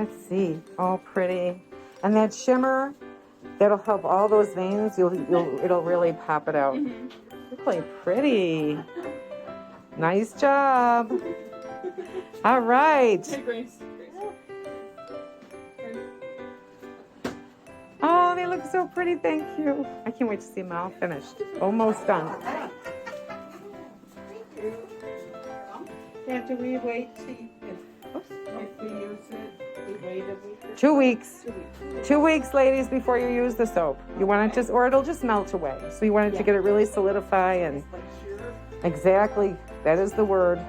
Let's see. Oh, pretty. And that shimmer, that'll help all those veins. It'll really pop it out. Really pretty. Nice job. All right. Oh, they look so pretty. Thank you. I can't wait to see them all finished. Almost done. After we wait to, if we use it, we wait a week or 2 weeks. 2 weeks. 2 weeks, ladies, before you use the soap. You want it or it'll just melt away. So you want it to get it really solidify and exactly. That is the word.